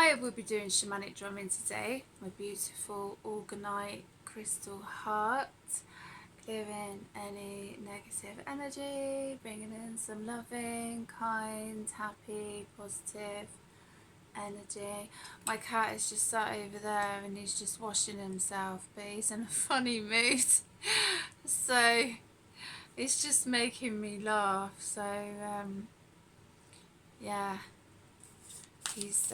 I will be doing shamanic drumming today. My beautiful orgonite crystal heart, clearing any negative energy, bringing in some loving, kind, happy, positive energy. My cat is just sat over there and he's just washing himself, but he's in a funny mood. So it's just making me laugh. So yeah, he's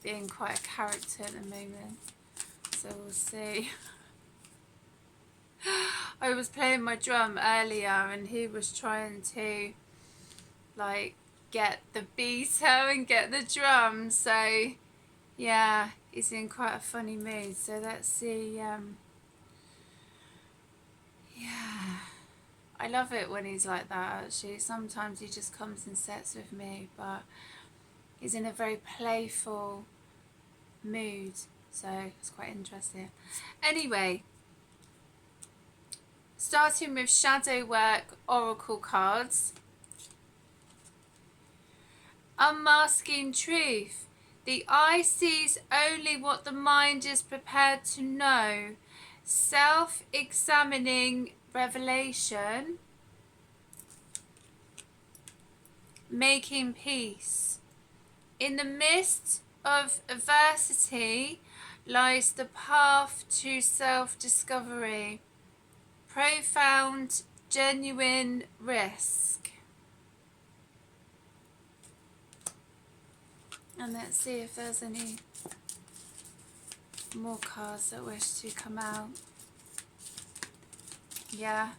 being quite a character at the moment, so we'll see. I was playing my drum earlier and he was trying to like get the beater and get the drum, so yeah, he's in quite a funny mood. So let's see. Yeah, I love it when he's like that actually. Sometimes he just comes and sits with me, but he's in a very playful mood, so it's quite interesting. Anyway, starting with shadow work oracle cards. Unmasking truth. The eye sees only what the mind is prepared to know. Self-examining revelation. Making peace. In the midst of adversity lies the path to self-discovery. Profound, genuine risk. And let's see if there's any more cards that wish to come out. Yeah.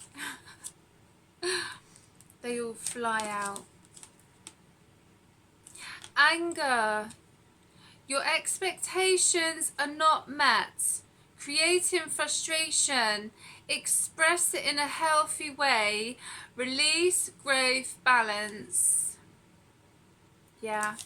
They all fly out. Anger. Your expectations are not met, creating frustration. Express it in a healthy way. Release, growth, balance. Yeah.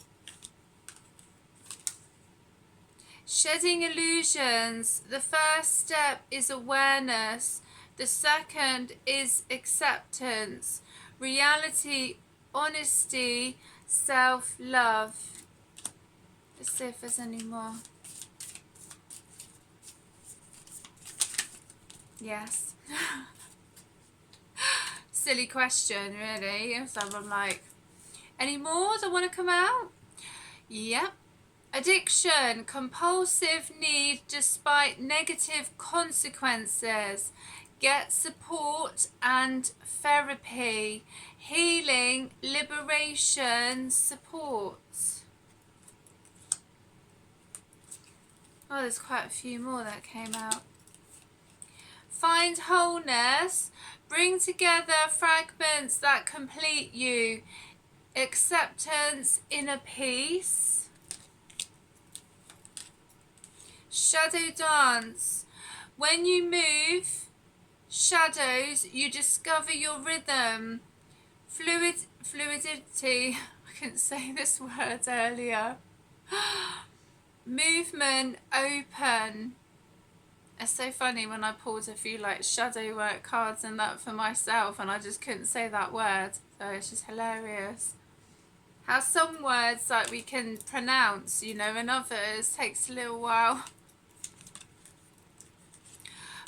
Shedding illusions. The first step is awareness. The second is acceptance. Reality, honesty, self-love. Let's see if there's any more. Yes. Silly question, really. So I'm like, any more that want to come out? Yep. Addiction, compulsive need despite negative consequences. Get support and therapy. Healing, liberation, support. Oh, there's quite a few more that came out. Find wholeness. Bring together fragments that complete you. Acceptance, inner peace. Shadow dance. When you move shadows, you discover your rhythm. Fluidity. I couldn't say this word earlier. Movement, open. It's so funny when I pulled a few like shadow work cards and that for myself and I just couldn't say that word. So it's just hilarious. How some words like we can pronounce, you know, and others takes a little while.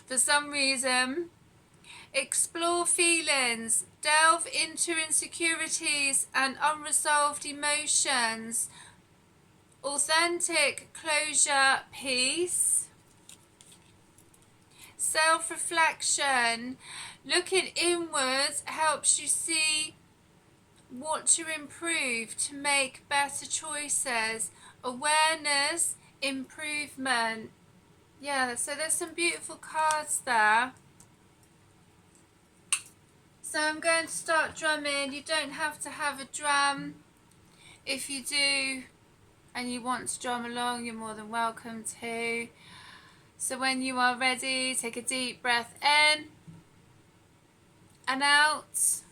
For some reason, explore feelings, delve into insecurities and unresolved emotions. Authentic closure, peace. Self-reflection. Looking inwards helps you see what to improve to make better choices. Awareness, improvement. Yeah, so there's some beautiful cards there. So I'm going to start drumming. You don't have to have a drum. If you do and you want to drum along, you're more than welcome to. So when you are ready, take a deep breath in and out.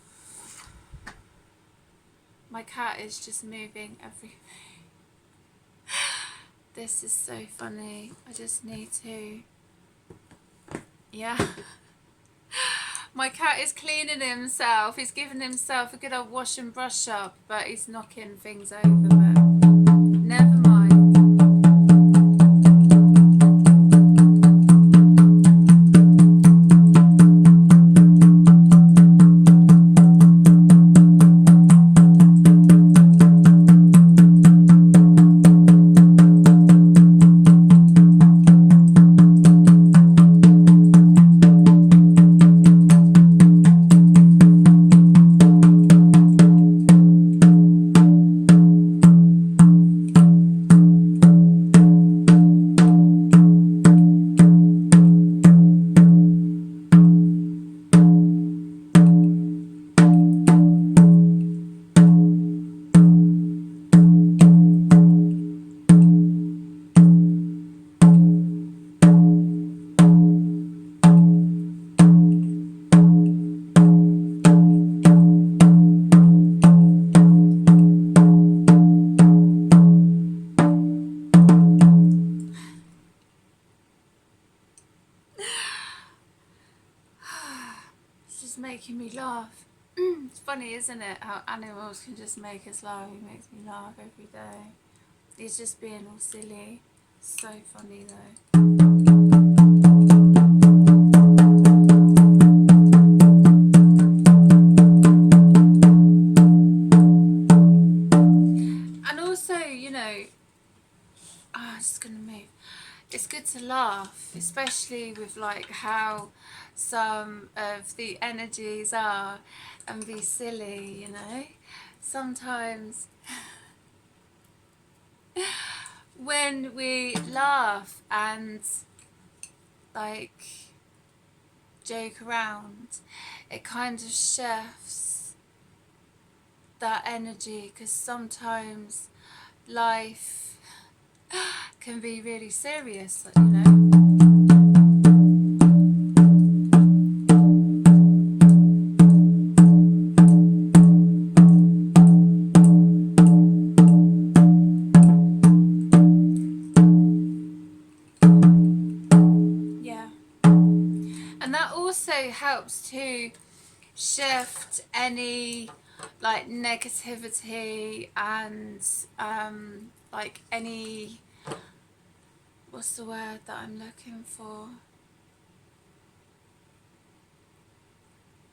My cat is just moving everything. This is so funny. I just need to, yeah. My cat is cleaning himself. He's giving himself a good old wash and brush up, but he's knocking things over, but never mind. making me laugh. It's funny, isn't it, how animals can just make us laugh. He makes me laugh every day. He's just being all silly. So funny though. And also, you know, I'm just gonna move. It's good to laugh, especially with like how some of the energies are, and be silly, you know. Sometimes when we laugh and like joke around, it kind of shifts that energy, because sometimes life can be really serious, you know. Yeah. And that also helps to shift any like negativity and like any, what's the word that I'm looking for?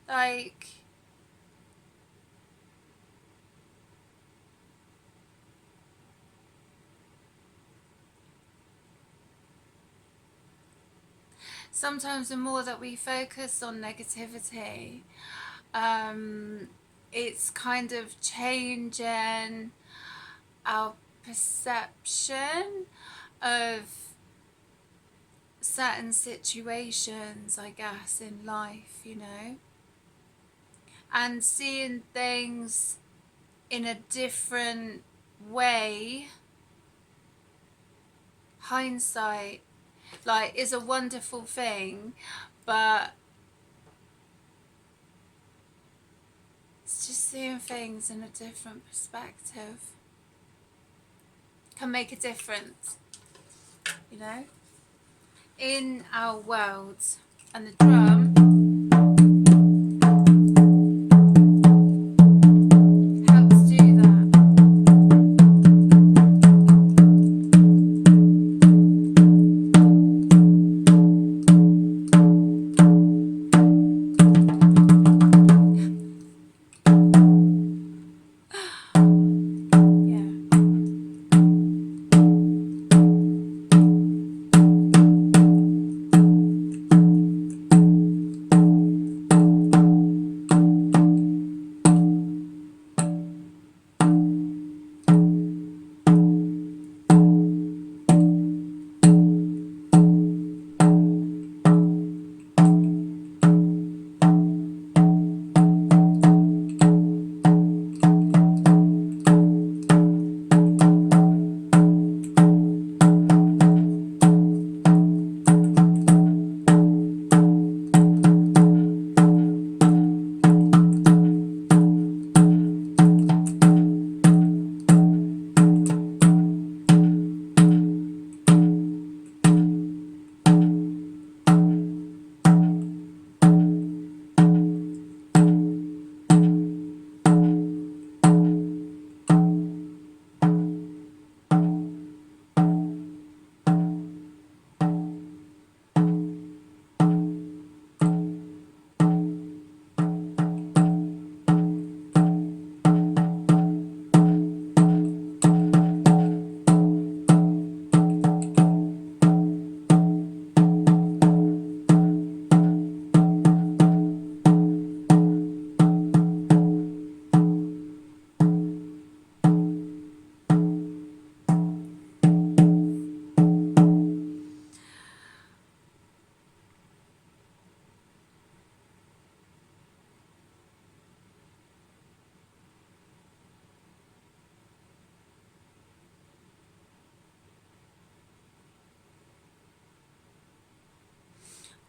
Like sometimes the more that we focus on negativity, it's kind of changing our perception of certain situations, I guess, in life, you know, and seeing things in a different way. Hindsight, like, is a wonderful thing, but it's just seeing things in a different perspective can make a difference, you know, in our world. And the drum helps do that.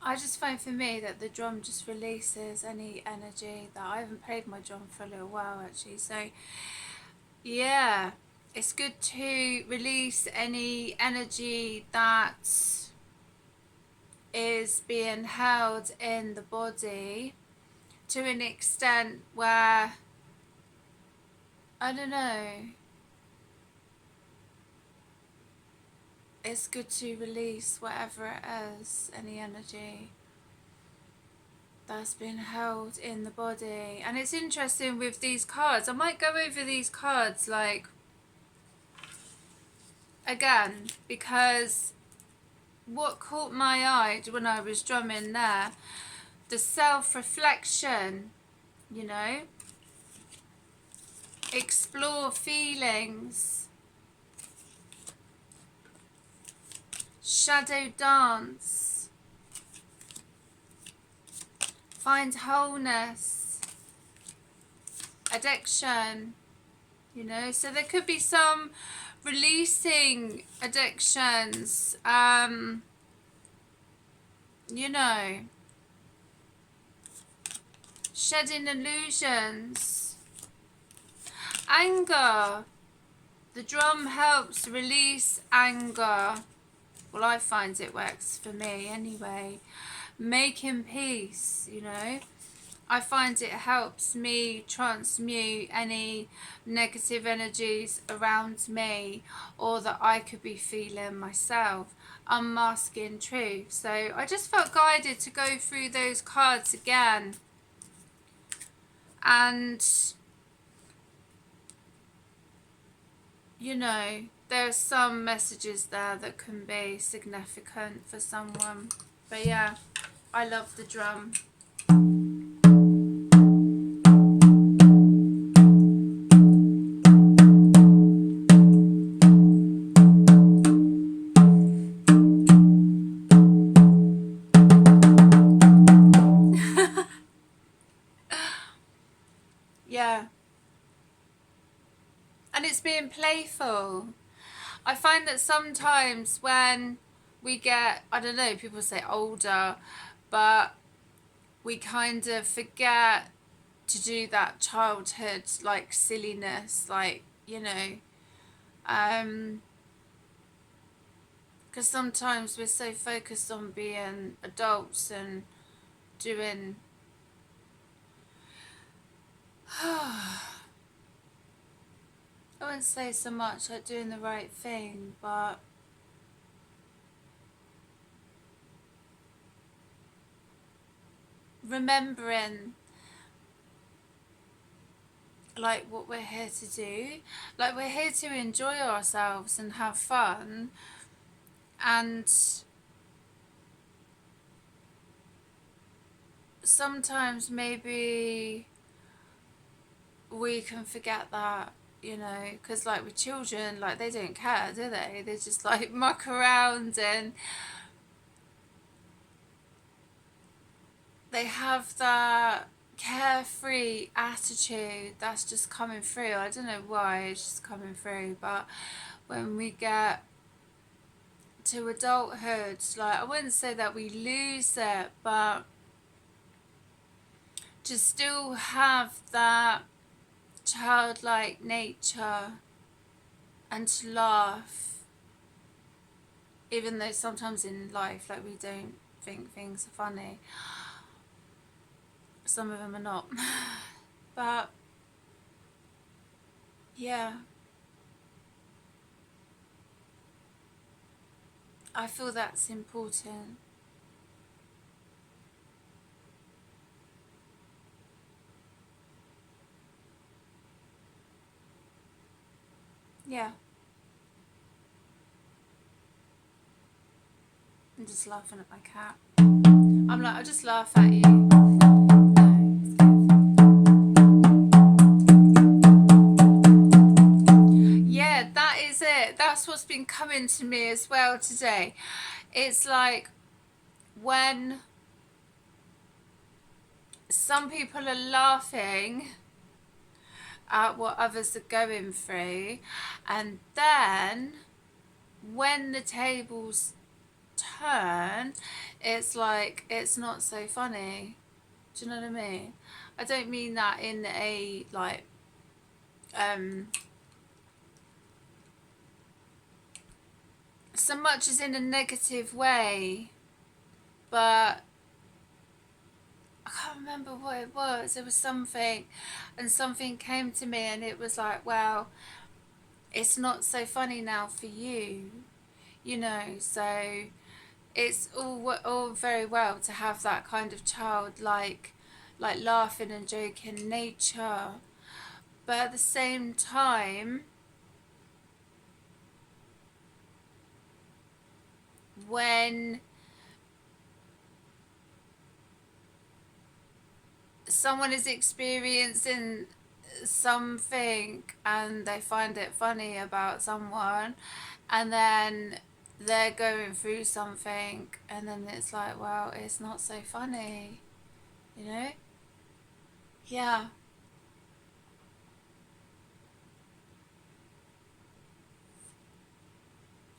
I just find for me that the drum just releases any energy that I haven't played my drum for a little while actually, so yeah, it's good to release any energy that is being held in the body, to an extent where, I don't know, it's good to release whatever it is, any energy that's been held in the body. And it's interesting with these cards, I might go over these cards like again, because what caught my eye when I was drumming there, the self-reflection, you know, explore feelings, shadow dance, find wholeness, addiction, you know. So there could be some releasing addictions, you know, shedding illusions, anger. The drum helps release anger. Well, I find it works for me anyway. Making peace, you know. I find it helps me transmute any negative energies around me or that I could be feeling myself, unmasking truth. So I just felt guided to go through those cards again. And, you know, there are some messages there that can be significant for someone. But yeah, I love the drum. Yeah. And it's being playful. I find that sometimes when we get, I don't know, people say older, but we kind of forget to do that childhood, like, silliness, like, you know, because sometimes we're so focused on being adults and doing I wouldn't say so much like doing the right thing, but remembering like what we're here to do. Like, we're here to enjoy ourselves and have fun, and sometimes maybe we can forget that, you know, because like with children, like, they don't care, do they? They just like muck around and they have that carefree attitude that's just coming through. I don't know why, it's just coming through. But when we get to adulthood, like, I wouldn't say that we lose it, but to still have that childlike nature and to laugh, even though sometimes in life, like, we don't think things are funny. Some of them are not. But yeah, I feel that's important. Yeah. I'm just laughing at my cat. I'm like, I'll just laugh at you. Yeah, that is it. That's what's been coming to me as well today. It's like when some people are laughing at what others are going through, and then when the tables turn, it's like, it's not so funny. Do you know what I mean? I don't mean that in a like so much as in a negative way, but I can't remember what it was. It was something, and something came to me, and it was like, well, it's not so funny now for you, you know. So it's all very well to have that kind of child, like laughing and joking nature, but at the same time, when someone is experiencing something and they find it funny about someone, and then they're going through something, and then it's like, well, it's not so funny, you know. Yeah.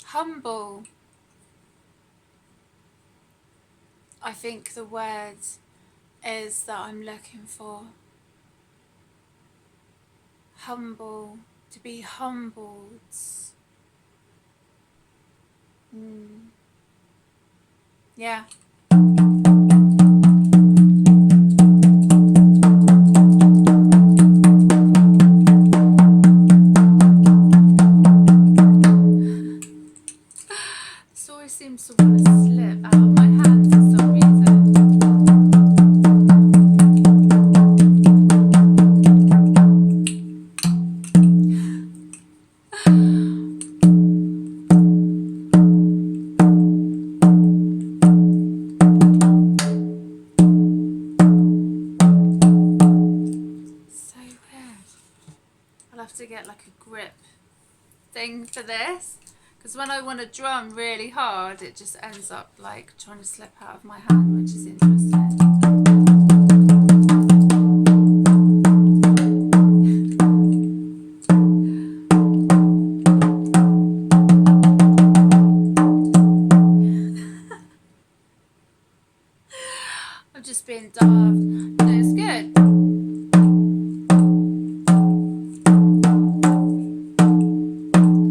Humble, I think the word is that I'm looking for. Humble, to be humbled. Yeah. This always seems to want to slip out of my hand for some reason. So weird. I'll have to get like a grip thing for this, because when I want to drum really hard, it just ends up like trying to slip out of my hand, which is interesting. I'm just being daft. No, it's good.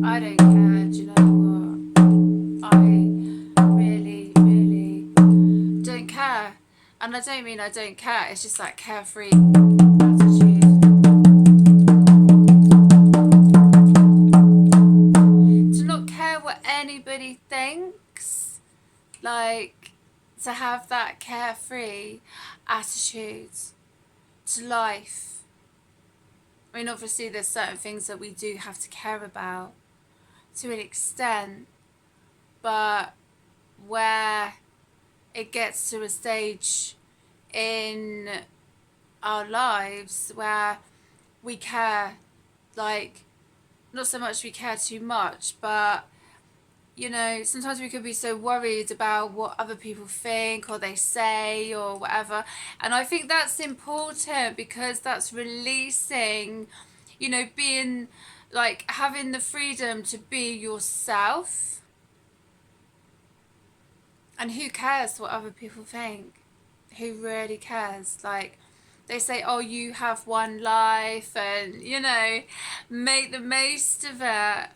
I don't care, do you know what? I really, really don't care. And I don't mean I don't care, it's just that carefree attitude. To not care what anybody thinks, like to have that carefree attitude to life. I mean, obviously there's certain things that we do have to care about to an extent, but where it gets to a stage in our lives where we care, like, not so much we care too much, but you know, sometimes we could be so worried about what other people think or they say or whatever. And I think that's important, because that's releasing, you know, being like having the freedom to be yourself. And who cares what other people think? Who really cares? Like, they say, oh, you have one life, and, you know, make the most of it.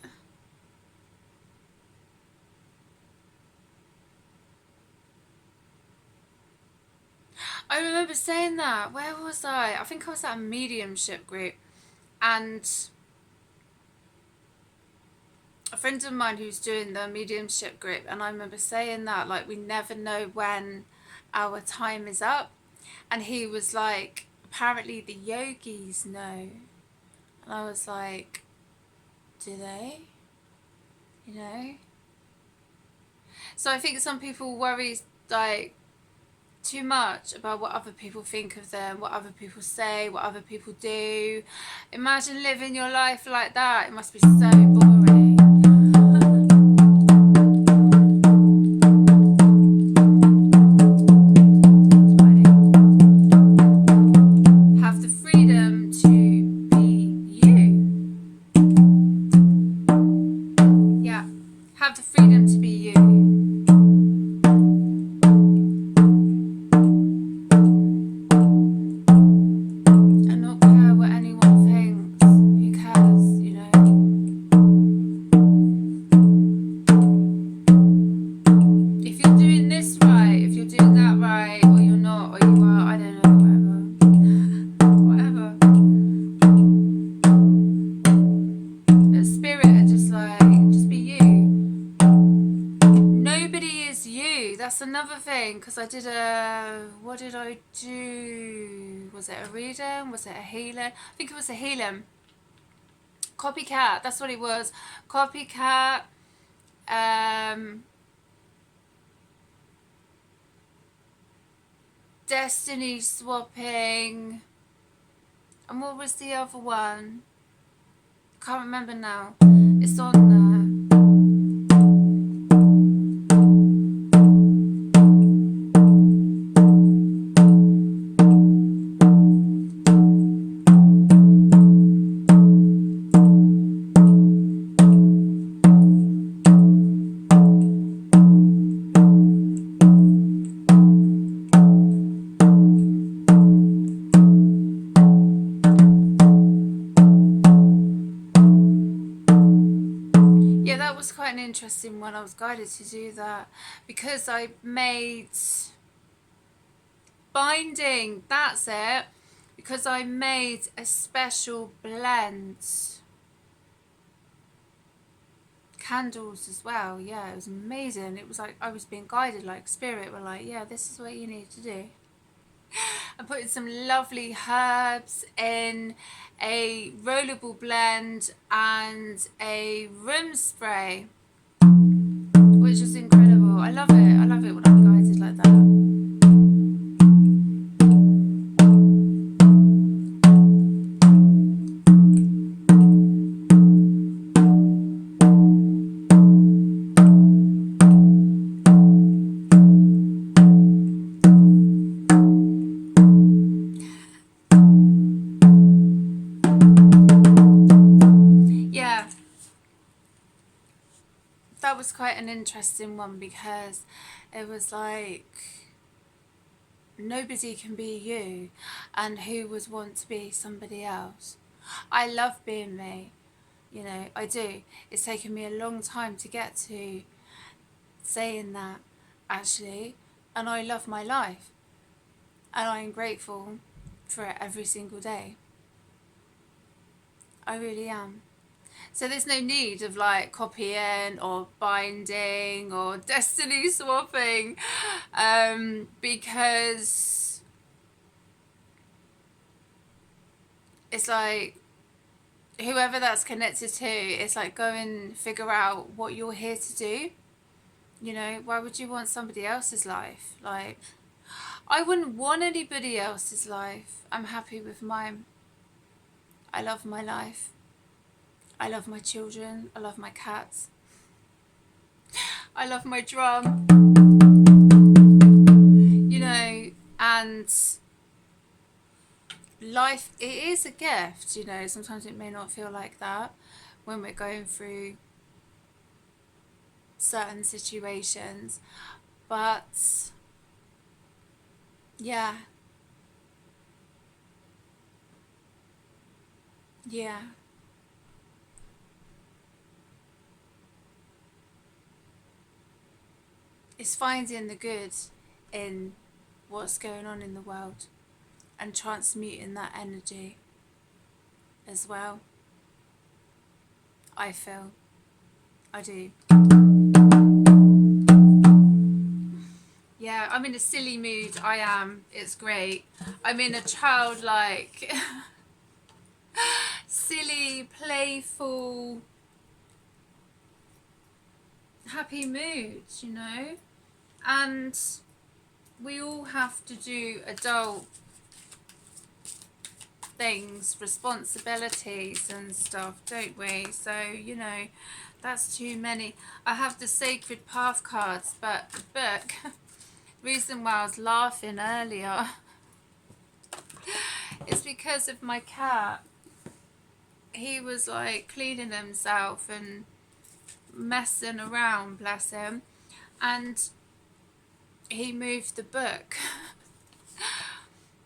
I remember saying that. Where was I? I think I was at a mediumship group, and a friend of mine who's doing the mediumship group, and I remember saying that, like, we never know when our time is up. And he was like, apparently the yogis know. And I was like, do they? You know? So I think some people worry, like, too much about what other people think of them, what other people say, what other people do. Imagine living your life like that. It must be so boring. Have the freedom to be you. Yeah, have the freedom to be you. If you're doing this right, if you're doing that right, or you're not, or you are, I don't know. that's another thing, because I did a, what did I do? Was it a reading? Was it a healing? I think it was a healing. Copycat, that's what it was. Copycat. Destiny swapping. And what was the other one? Can't remember now. It's on there. Quite an interesting one. I was guided to do that because I made binding, that's it, because I made a special blend, candles as well. Yeah, it was amazing. It was like I was being guided, like spirit were like, yeah, this is what you need to do. I'm putting some lovely herbs in a rollable blend and a room spray, which is incredible. I love it. I love it when I'm guided like that. That was quite an interesting one because it was like nobody can be you, and who would want to be somebody else. I love being me, you know, I do. It's taken me a long time to get to saying that, actually, and I love my life and I am grateful for it every single day. I really am. So there's no need of like copying or binding or destiny swapping, because it's like whoever that's connected to, it's like go and figure out what you're here to do. You know, why would you want somebody else's life? Like, I wouldn't want anybody else's life. I'm happy with mine. I love my life. I love my children. I love my cats. I love my drum. You know, and life, it is a gift, you know. Sometimes it may not feel like that when we're going through certain situations, but yeah. It's finding the good in what's going on in the world and transmuting that energy as well. I feel. I do. Yeah, I'm in a silly mood. I am. It's great. I'm in a childlike, silly, playful, happy mood, you know? And we all have to do adult things, responsibilities and stuff, don't we? So, you know, that's too many. I have the Sacred Path cards, but the book, reason why I was laughing earlier is because of my cat. He was like cleaning himself and messing around, bless him, and he moved the book,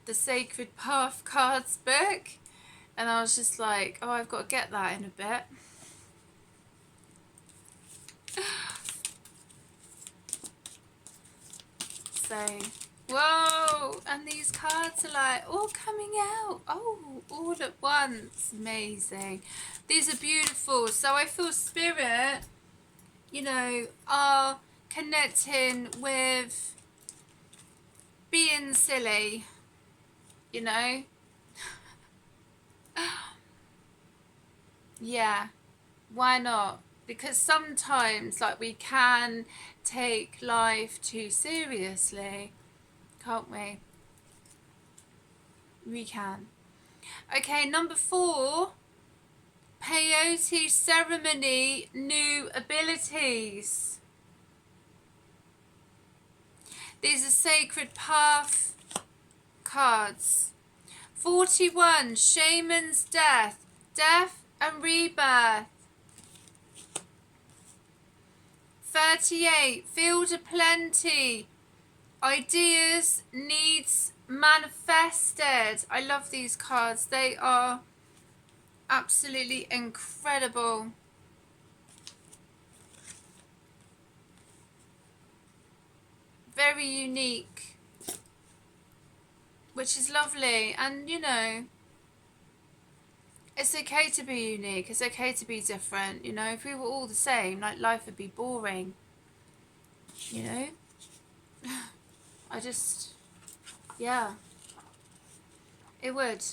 the Sacred Path cards book, and I was just like, oh, I've got to get that in a bit. So, whoa, and these cards are like all coming out, oh, all at once. Amazing. These are beautiful. So I feel spirit, you know, are connecting with being silly, you know. Yeah, why not? Because sometimes, like, we can take life too seriously, can't we? We can. Okay, number 4, peyote ceremony, new abilities. These are sacred path cards. 41, shaman's death, death and rebirth. 38, field of plenty, ideas, needs manifested. I love these cards. They are absolutely incredible. Very unique, which is lovely. And you know, it's okay to be unique. It's okay to be different. You know, if we were all the same, like, life would be boring. You know, yeah, it would.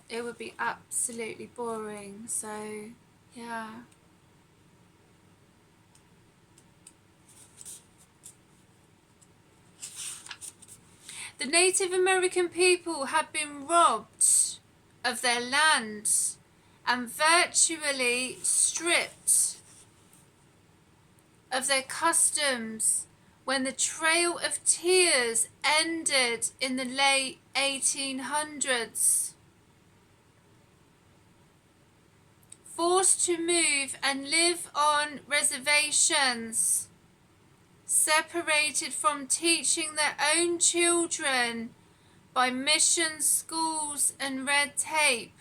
It would be absolutely boring. So, yeah. The Native American people have been robbed of their lands and virtually stripped of their customs when the Trail of Tears ended in the late 1800s. Forced to move and live on reservations, separated from teaching their own children by mission schools and red tape.